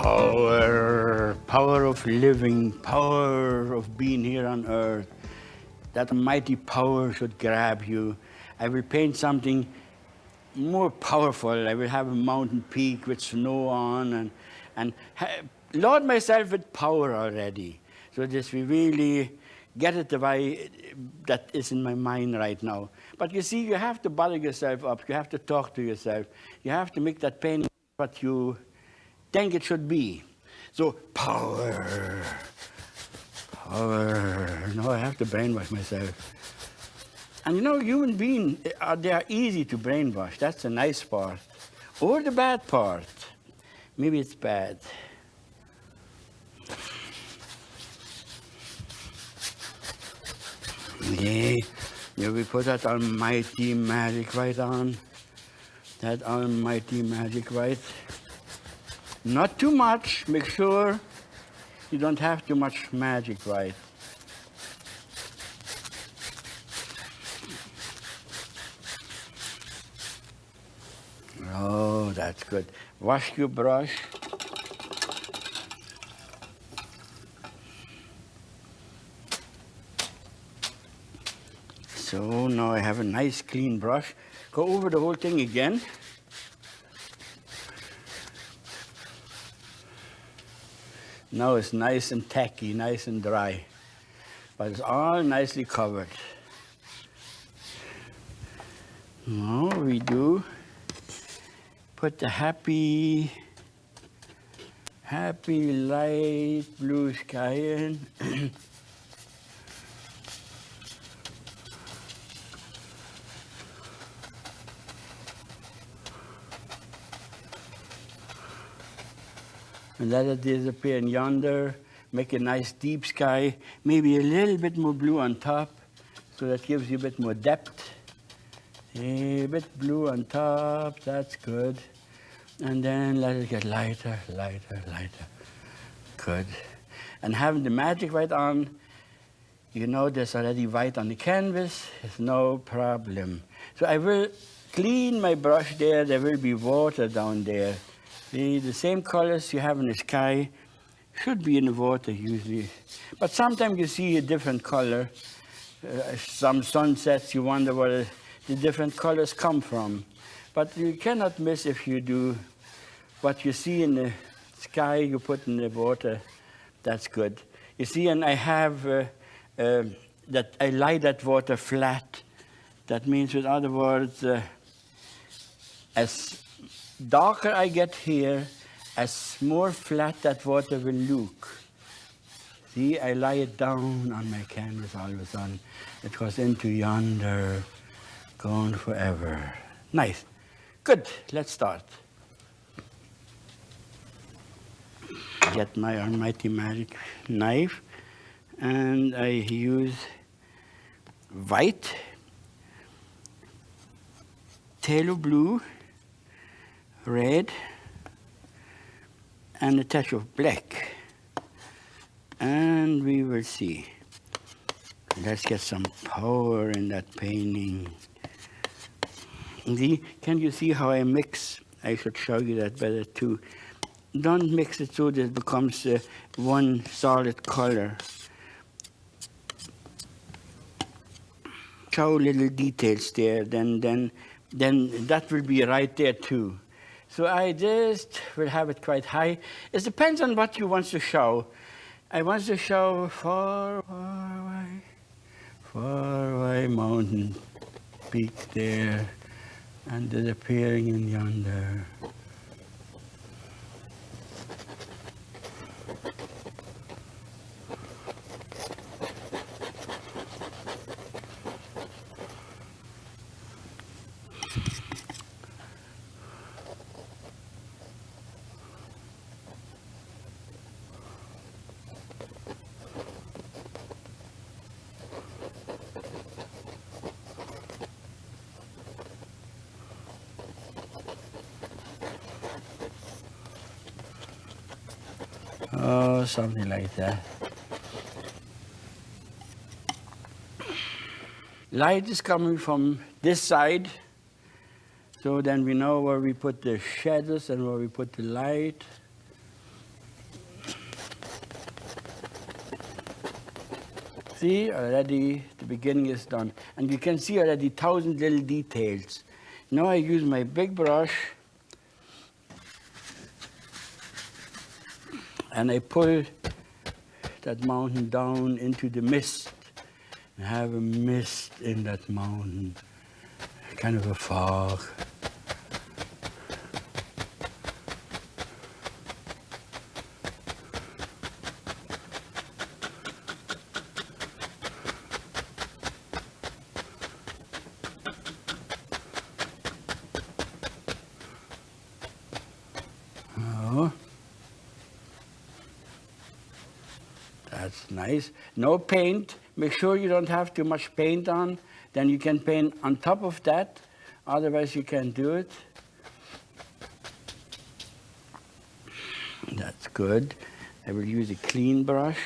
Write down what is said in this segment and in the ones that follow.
Power, power of living, power of being here on earth. That mighty power should grab you. I will paint something more powerful. I will have a mountain peak with snow on and load myself with power already. So this we really get it the way that is in my mind right now. But you see, you have to bother yourself up. You have to talk to yourself. You have to make that painting what you think it should be. So power, power. No, I have to brainwash myself. And you know, human beings, they are easy to brainwash. That's the nice part. Or the bad part. Maybe it's bad. Yeah, we put that almighty magic right on. That almighty magic right. Not too much. Make sure you don't have too much magic right. Oh, that's good. Wash your brush. So now I have a nice clean brush. Go over the whole thing again. Now it's nice and tacky, nice and dry. But it's all nicely covered. Now we do put the happy light blue sky in. And let it disappear in yonder. Make a nice deep sky, maybe a little bit more blue on top, so that gives you a bit more depth. A bit blue on top, that's good. And then let it get lighter, lighter, lighter. Good. And having the magic right on, you know there's already white on the canvas, it's no problem. So I will clean my brush there, there will be water down there. The same colors you have in the sky should be in the water usually. But sometimes you see a different color. Some sunsets, you wonder where the different colors come from. But you cannot miss if you do what you see in the sky, you put in the water. That's good. You see, and I have that I lie that water flat. That means, with other words, as darker I get here, as more flat that water will look. See, I lie it down on my canvas all of a sudden. It goes into yonder, gone forever. Nice. Good, let's start. Get my almighty magic knife, and I use white, phthalo blue, red, and a touch of black. And we will see. Let's get some power in that painting. See, can you see how I mix? I should show you that better too. Don't mix it so that it becomes one solid color. Show little details there, then that will be right there too. So I just will have it quite high. It depends on what you want to show. I want to show far away mountain peak there, and disappearing in yonder. Oh, something like that. Light is coming from this side, so then we know where we put the shadows and where we put the light. See, already the beginning is done. And you can see already 1,000 little details. Now I use my big brush and I pull that mountain down into the mist. And have a mist in that mountain, kind of a fog. Oh, that's nice. No paint. Make sure you don't have too much paint on. Then you can paint on top of that. Otherwise, you can't do it. That's good. I will use a clean brush.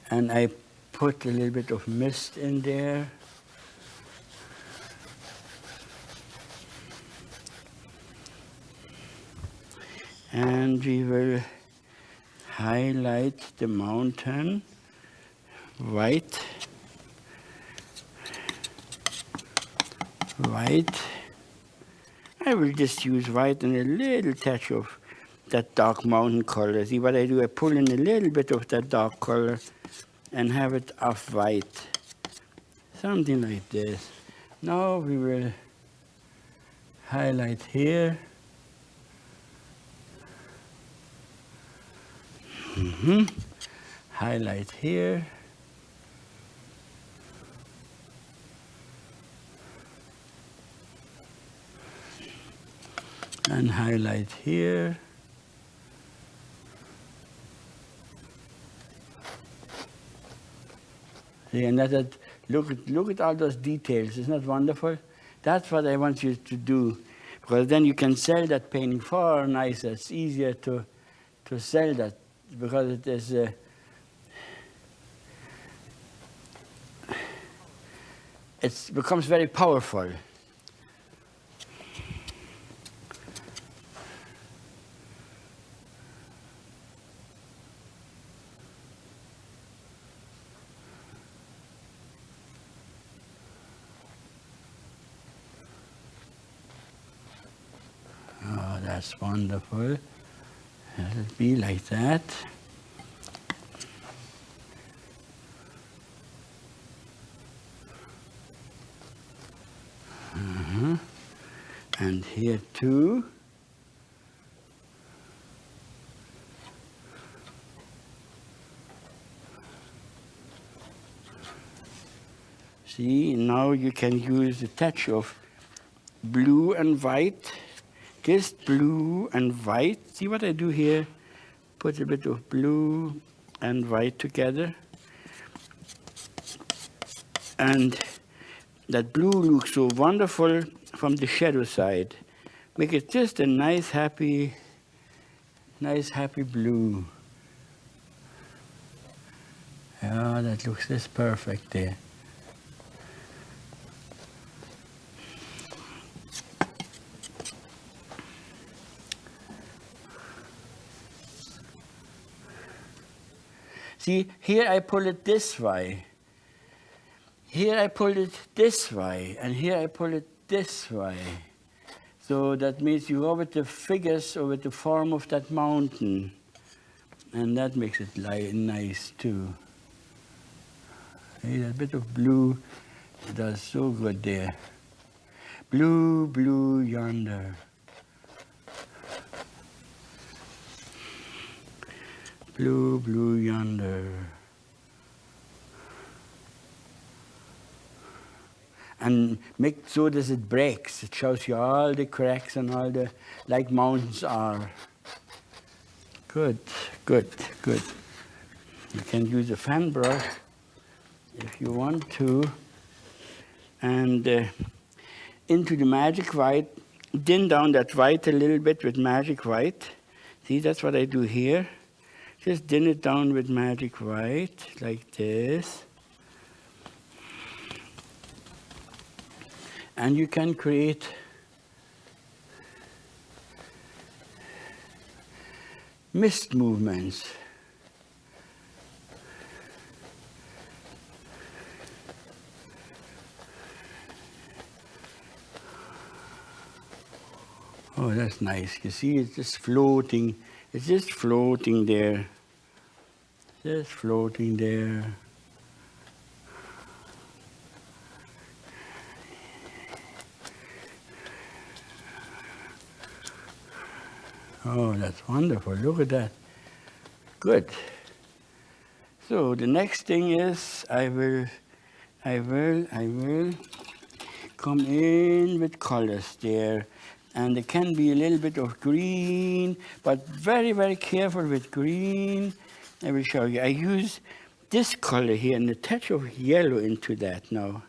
And I put a little bit of mist in there. And we will highlight the mountain white. White. I will just use white and a little touch of that dark mountain color. See what I do? I pull in a little bit of that dark color and have it off-white. Something like this. Now we will highlight here. Highlight here. And highlight here. See, and look at all those details. Isn't that wonderful? That's what I want you to do, because then you can sell that painting far nicer. It's easier to sell that, because it is it becomes very powerful. Oh, that's wonderful. It'll be like that. And here too. See, now you can use a touch of blue and white. Just blue and white. See what I do here? Put a bit of blue and white together. And that blue looks so wonderful from the shadow side. Make it just a nice, happy blue. Yeah, that looks just perfect there. See, here I pull it this way. Here I pull it this way, and here I pull it this way. So that means you go with the figures or with the form of that mountain. And that makes it nice too. See, that bit of blue does so good there. Blue, blue yonder. Blue, blue yonder. And make so that it breaks. It shows you all the cracks and all the, like mountains are. Good, good, good. You can use a fan brush if you want to. And into the magic white, dim down that white a little bit with magic white. See, that's what I do here. Just dim it down with magic white, like this. And you can create mist movements. Oh, that's nice. You see, it's just floating. It's just floating there. Just floating there. Oh, that's wonderful. Look at that. Good. So the next thing is I will come in with colors there. And there can be a little bit of green, but very, very careful with green. I will show you. I use this color here and a touch of yellow into that now.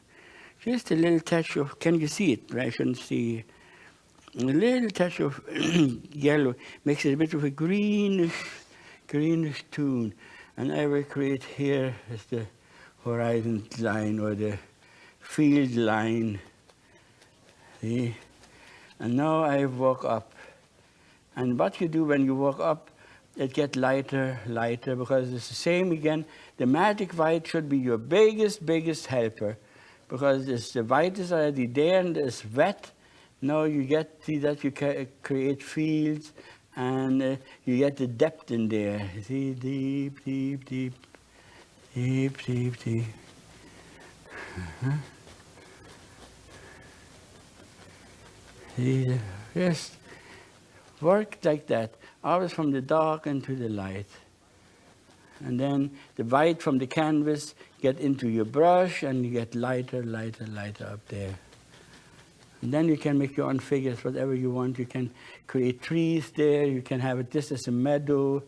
Just a little touch of, can you see it? I shouldn't see. A little touch of yellow makes it a bit of a greenish tone. And I will create here as the horizon line or the field line. See? And now I walk up. And what you do when you walk up, it gets lighter, lighter, because it's the same again. The magic white should be your biggest helper, because the white is already there and it's wet. Now you see that you can create fields and you get the depth in there. See, deep, deep, deep, deep, deep, deep. See, just work like that, always from the dark into the light. And then the white from the canvas get into your brush and you get lighter, lighter, lighter up there. And then you can make your own figures, whatever you want. You can create trees there, you can have it just as a meadow,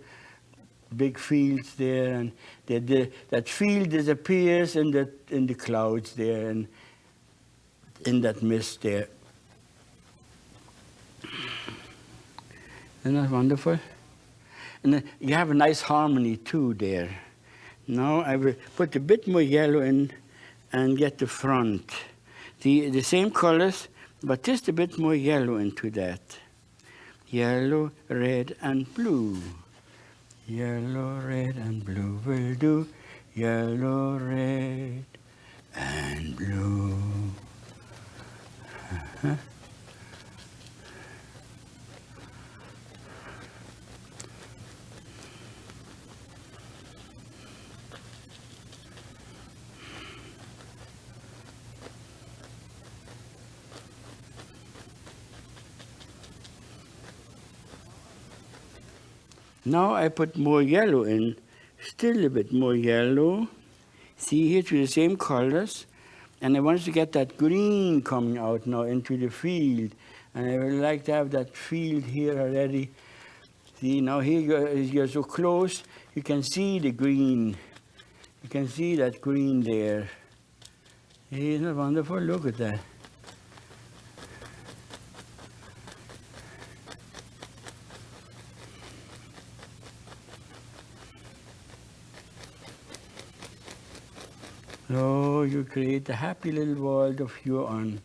big fields there, and that field disappears in the clouds there and in that mist there. Isn't that wonderful? And you have a nice harmony too there. Now I will put a bit more yellow in and get the front. The same colors, but just a bit more yellow into that. Yellow, red, and blue. Yellow, red, and blue will do. Yellow, red, and blue. Uh-huh. Now I put more yellow in, still a bit more yellow. See here to the same colors. And I want to get that green coming out now into the field. And I would like to have that field here already. See, now here you're so close, you can see the green. You can see that green there. Isn't that wonderful? Look at that. So you create a happy little world of your own.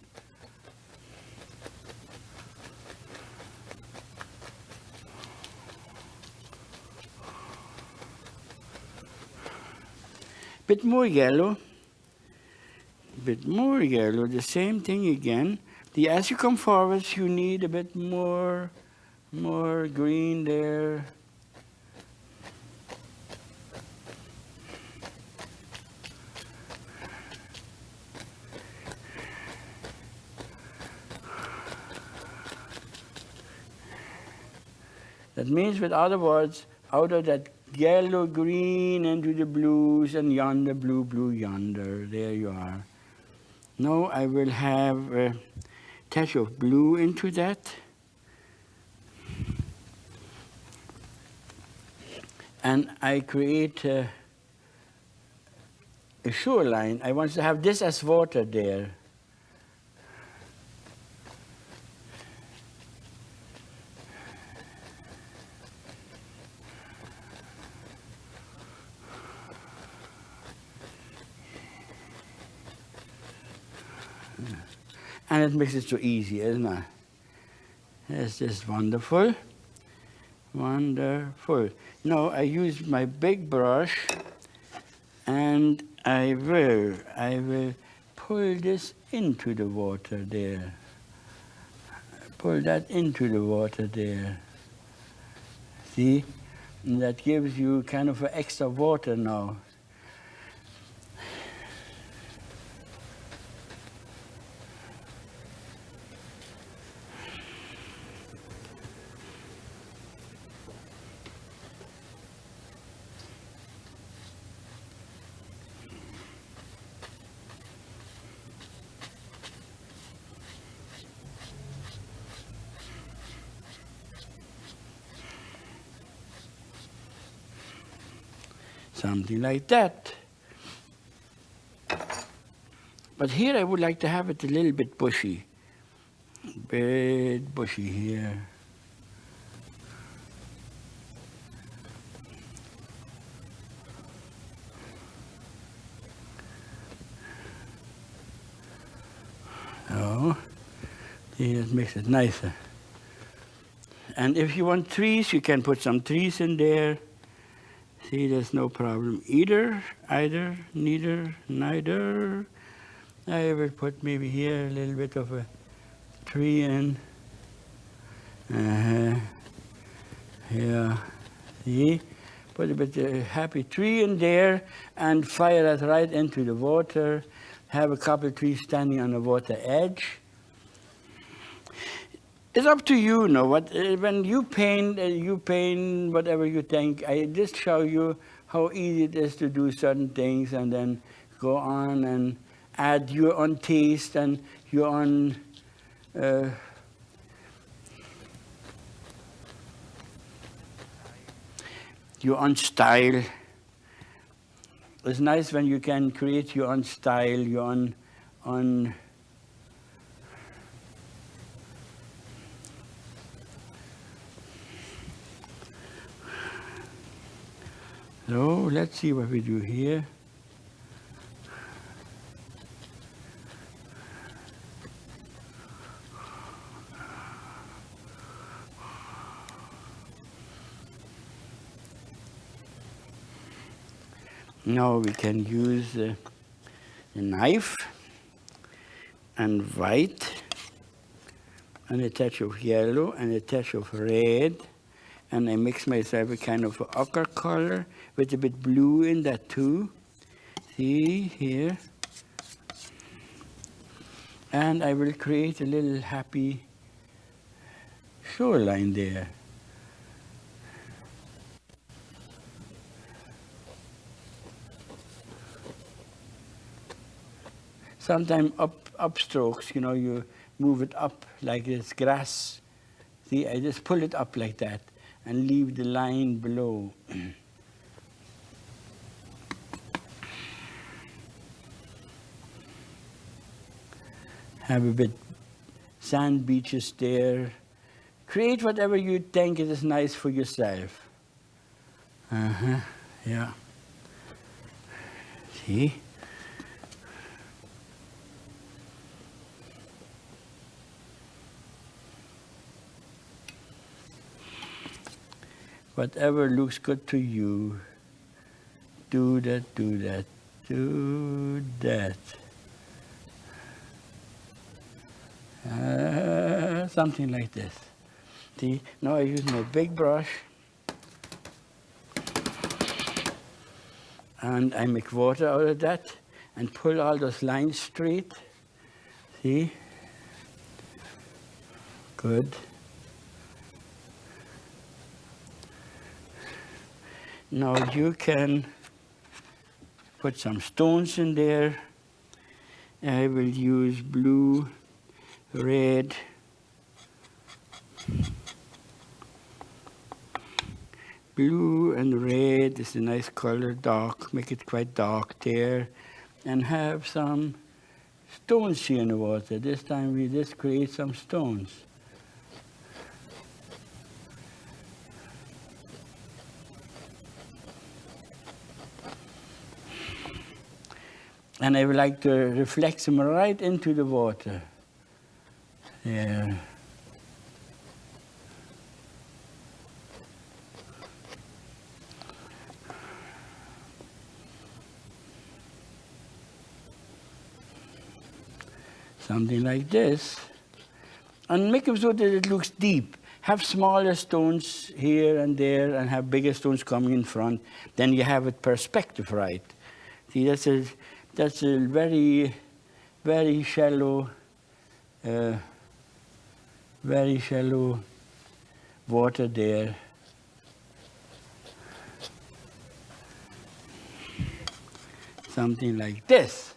Bit more yellow, the same thing again. As you come forwards, you need a bit more green there. That means, with other words, out of that yellow, green into the blues, and yonder, blue, blue, yonder. There you are. Now I will have a touch of blue into that. And I create a shoreline. I want to have this as water there. And it makes it so easy, isn't it? It's just wonderful. Wonderful. Now I use my big brush and I will pull this into the water there. pull that into the water there. See? And that gives you kind of extra water now. Something like that. But here I would like to have it a little bit bushy. Bit bushy here. Oh, see, that makes it nicer. And if you want trees, you can put some trees in there. See, there's no problem. Either, neither. I will put maybe here a little bit of a tree in. Yeah, see? Put a bit of a happy tree in there and fire that right into the water. Have a couple of trees standing on the water edge. It's up to you now. When you paint whatever you think. I just show you how easy it is to do certain things and then go on and add your own taste and your own style. It's nice when you can create your own style, your own So let's see what we do here. Now we can use a knife and white and a touch of yellow and a touch of red. And I mix myself a kind of ochre color with a bit blue in that too. See here. And I will create a little happy shoreline there. Sometimes up strokes, you move it up like this grass. See, I just pull it up like that and leave the line below. Have a bit sand beaches there. Create whatever you think is nice for yourself. Yeah. See? Whatever looks good to you, do that, do that, do that. Something like this. See, now I use my big brush and I make water out of that and pull all those lines straight. See? Good. Now you can put some stones in there. I will use blue, red, blue and red is a nice color, dark, make it quite dark there, and have some stones here in the water. This time we just create some stones. And I would like to reflect them right into the water. There. Something like this. And make it so that it looks deep. Have smaller stones here and there and have bigger stones coming in front. Then you have it perspective right. See, that's a very, very shallow water there. Something like this.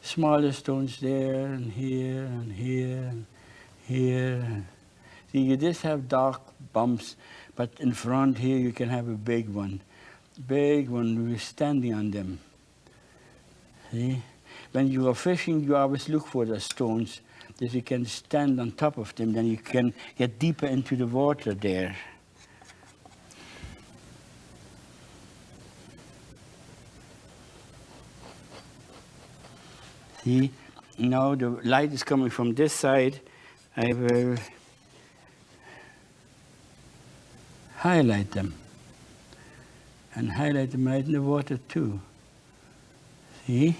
Smaller stones there and here and here and here. See, you just have dark bumps, but in front here you can have a big one. Big one, we're standing on them. See? When you are fishing, you always look for the stones that you can stand on top of them, then you can get deeper into the water there. See, now the light is coming from this side. I will highlight them. And highlight them right in the water too. See?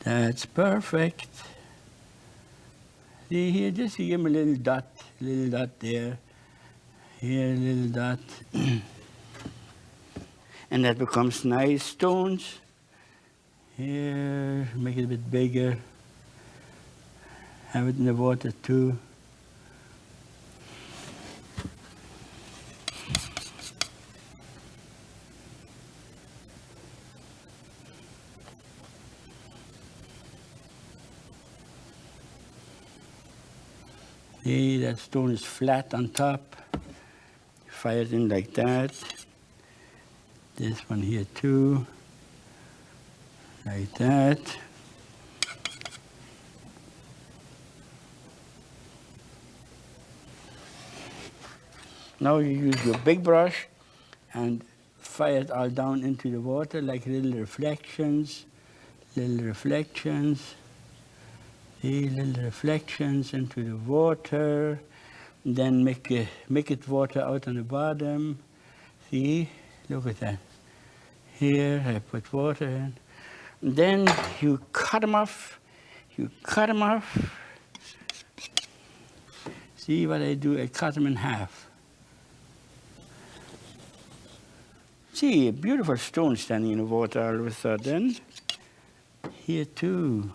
That's perfect. See here, just give him a little dot there. Here, a little dot. And that becomes nice stones. Here, make it a bit bigger. Have it in the water too. See, that stone is flat on top. Fire it in like that. This one here too. Like that. Now you use your big brush and fire it all down into the water like little reflections. Little reflections. See, little reflections into the water. And then make it water out on the bottom. See, look at that. Here I put water in. And then you cut them off. You cut them off. See what I do? I cut them in half. See, a beautiful stone standing in the water all of a sudden. Here too.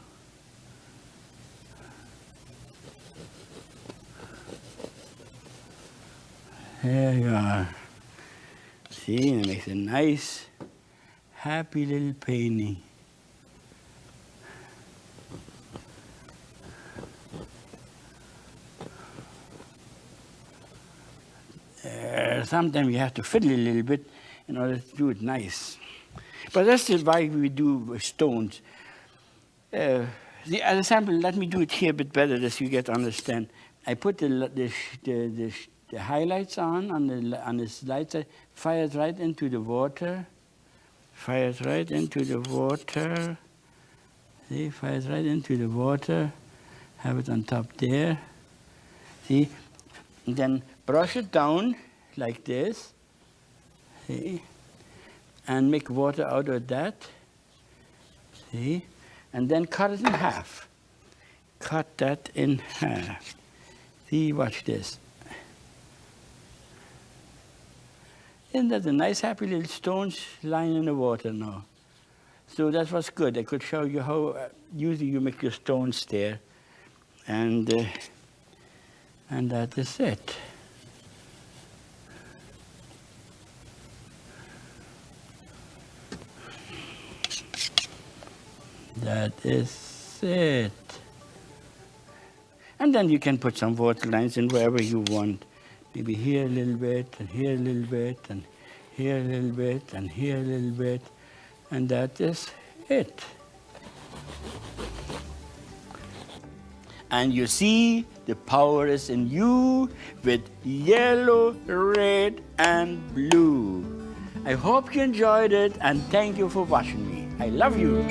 There you are. See, it makes a nice, happy little painting. Sometimes you have to fiddle a little bit in order to do it nice. But that's why we do stones. As an example, let me do it here a bit better so you get to understand. I put the highlights on the slide side, fire it right into the water. Fire it right into the water. See, fire it right into the water. Have it on top there. See, and then brush it down like this. See, and make water out of that. See, and then cut it in half. Cut that in half. See, watch this. Isn't that a nice, happy little stones lying in the water now? So that was good. I could show you how usually you make your stones there. And that is it. That is it. And then you can put some water lines in wherever you want. Maybe here a little bit, and here a little bit, and here a little bit, and here a little bit. And that is it. And you see, the power is in you with yellow, red, and blue. I hope you enjoyed it, and thank you for watching me. I love you.